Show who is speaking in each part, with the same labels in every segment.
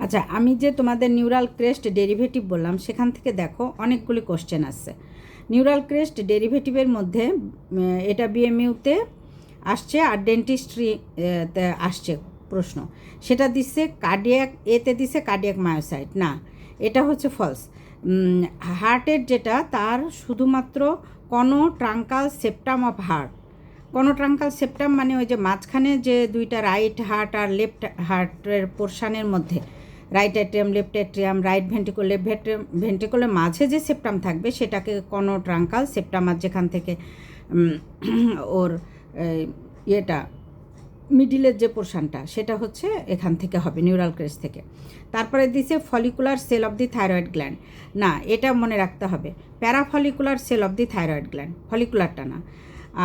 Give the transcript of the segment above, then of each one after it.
Speaker 1: আচ্ছা, আমি যে তোমাদের নিউরাল ক্রেস্ট ডেরিভেটিভ বললাম সেখান থেকে দেখো অনেকগুলি কোশ্চেন আসছে। নিউরাল ক্রেস্ট ডেরিভেটিভের মধ্যে এটা বিএমইউতে আসছে আর ডেন্টিস্ট্রি আসছে প্রশ্ন। সেটা দিচ্ছে কার্ডিয়াক, এতে দিচ্ছে কার্ডিয়াক মায়োসাইট, না এটা হচ্ছে ফলস। হার্টের যেটা তার শুধুমাত্র ট্রাঙ্কাল সেপ্টাম অফ হার্ট। ট্রাঙ্কাল সেপ্টাম মানে ওই যে মাঝখানে যে দুইটা রাইট হার্ট আর লেফট হার্টের পোর্শানের মধ্যে right atrium, left atrium, right ventricle, left ভেন্ট্রিকলের মাঝে যে সেপ্টাম থাকবে সেটাকে ট্রাঙ্কাল সেপ্টাম, আর যেখান থেকে ওর ইয়েটা মিডিলের যে পোর্শনটা সেটা হচ্ছে এখান থেকে হবে নিউরাল ক্রেস্ট থেকে। তারপরে দিছে follicular cell of the thyroid gland, না এটা মনে রাখতে হবে, parafollicular cell of the thyroid gland, ফলিকুলারটা না।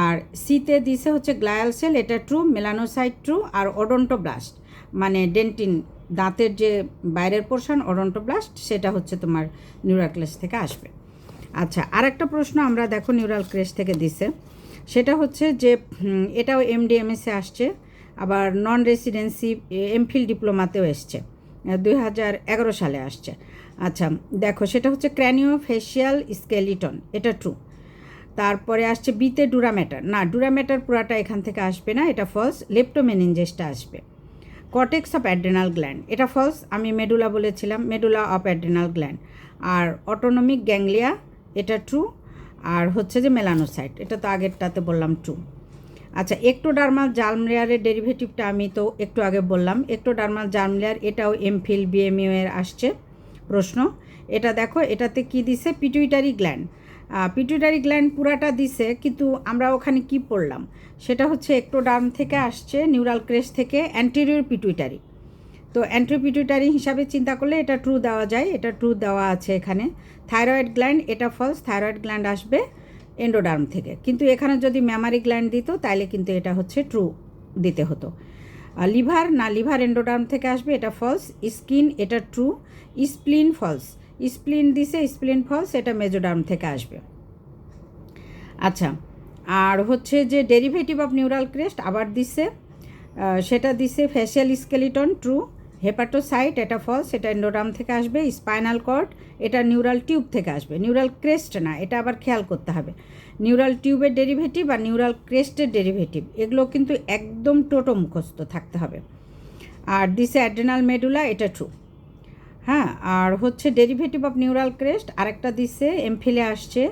Speaker 1: আর সিতে দিছে হচ্ছে গ্লায়াল সেল, এটা ট্রু, মেলানোসাইট ট্রু, আর ওডন্টোব্লাস্ট মানে ডেন্টিন দাঁতের যে বাইরের পোর্শন ওডন্টোব্লাস্ট সেটা হচ্ছে তোমার নিউরাল ক্রেস্ট থেকে আসবে। আচ্ছা, আর একটা প্রশ্ন আমরা দেখো নিউরাল ক্রেস্ট থেকে দিছে, সেটা হচ্ছে যে এটাও এমডিএমএসে আসছে, আবার নন রেসিডেন্সি এমফিল ডিপ্লোমাতেও এসছে, 2011 সালে আসছে। আচ্ছা দেখো, সেটা হচ্ছে ক্র্যানিও ফেশিয়াল স্কেলিটন, এটা ট্রু। তারপরে আসছে বিতে ডুরাম্যাটার, না ডুরাম্যাটার পুরাটা এখান থেকে আসবে না, এটা ফলস। লেপ্টোমেনিনজেসটা আসবে। কর্টেক্স অফ অ্যাড্রেনাল গ্ল্যান্ড, এটা ফলস, আমি মেডুলা বলেছিলাম, মেডুলা অফ অ্যাড্রেনাল গ্ল্যান্ড। আর অটোনমিক গ্যাংলিয়া, এটা ট্রু। আর হচ্ছে যে মেলানোসাইট, এটা তো আগেরটাতে বললাম ট্রু। আচ্ছা, একটোডার্মাল জার্ম লেয়ারের ডেরিভেটিভটা আমি তো একটু আগে বললাম, একটোডার্মাল জার্ম লেয়ার, এটাও এমফিল বিএমইউ এর আসছে প্রশ্ন। এটা দেখো, এটাতে কি দিছে, পিটুইটারি গ্ল্যান্ড। পিটুইটারি গ্ল্যান্ড পুরাটা দিছে, কিন্তু আমরা ওখানে কি পড়লাম সেটা হচ্ছে একটোডার্ম থেকে আসছে, নিউরাল ক্রেস্ট থেকে অ্যান্টেরিয়র পিটুইটারি। তো অ্যান্টেরিয়র পিটুইটারি হিসাবে চিন্তা করলে এটা ট্রু দেওয়া যায়, এটা ট্রু দেওয়া আছে এখানে। থাইরয়েড গ্ল্যান্ড, এটা ফলস, থাইরয়েড গ্ল্যান্ড আসবে এন্ডোডার্ম থেকে, কিন্তু এখানে যদি ম্যামারি গ্ল্যান্ড দিত তাহলে কিন্তু এটা হচ্ছে ট্রু দিতে হতো। লিভার, না লিভার এন্ডোডার্ম থেকে আসবে, এটা ফলস। স্কিন, এটা ট্রু। স্প্লিন ফলস, স্প্লিন দিছে, স্প্লিন ফলস, এটা মেজোডার্ম থেকে আসবে। আচ্ছা, আর হচ্ছে যে ডেরিভেটিভ অফ নিউরাল ক্রেস্ট আবার দিছে, সেটা দিছে ফেশিয়াল স্কেলিটন ট্রু। হেপাটোসাইট, এটা ফলস, এটা এন্ডোডার্ম থেকে আসবে। স্পাইনাল কর্ড, এটা নিউরাল টিউব থেকে আসবে, নিউরাল ক্রেস্ট না, এটা আবার খেয়াল করতে হবে। নিউরাল টিউবের ডেরিভেটিভ আর নিউরাল ক্রেস্টের ডেরিভেটিভ এগুলো কিন্তু একদম টোটো মুখস্থ থাকতে হবে। আর দিছে অ্যাড্রেনাল মেডুলা, এটা ট্রু। হ্যাঁ, আর হচ্ছে ডেরিভেটিভ অফ নিউরাল ক্রেস্ট আরেকটা দিছে, এমফিলে আসছে,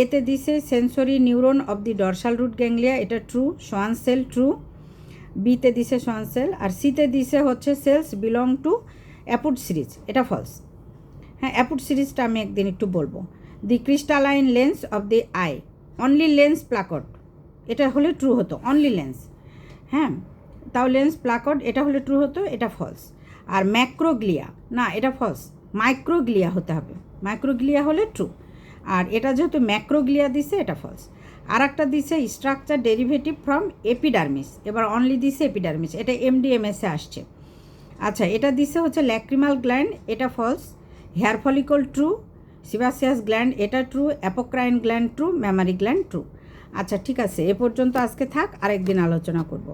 Speaker 1: এতে দিছে sensory neuron of the dorsal root ganglia, এটা ট্রু। Schwann cell true. বিতে দিছে সোয়ান সেল। আর সিতে দিছে হচ্ছে cells belong to APUD series, এটা ফলস। হ্যাঁ, অ্যাপুট সিরিজটা আমি একদিন একটু বলবো। The crystalline lens of the eye, only lens placode, এটা হলে ট্রু হতো, অনলি লেন্স। হ্যাঁ, তাও লেন্স প্লাকট এটা হলে ট্রু হতো, এটা ফলস। আর ম্যাক্রোগ্লিয়া, না এটা ফলস, মাইক্রোগ্লিয়া হতে হবে, মাইক্রোগ্লিয়া হলে ট্রু। আর এটা যেহেতু ম্যাক্রোগ্লিয়া দিছে, এটা ফলস। আর একটা দিছে স্ট্রাকচার ডেরিভেটিভ ফ্রম এপিডার্মিস, এবার অনলি দিছে এপিডার্মিস, এটা এমডিএমএসে আসছে। আচ্ছা, এটা দিছে হচ্ছে ল্যাক্রিমাল গ্ল্যান্ড, এটা false. Hair follicle true. Sebaceous gland, এটা true. Apocrine gland true. Mammary gland true. আচ্ছা ঠিক আছে, এ পর্যন্ত আজকে থাক, আরেকদিন আলোচনা করব।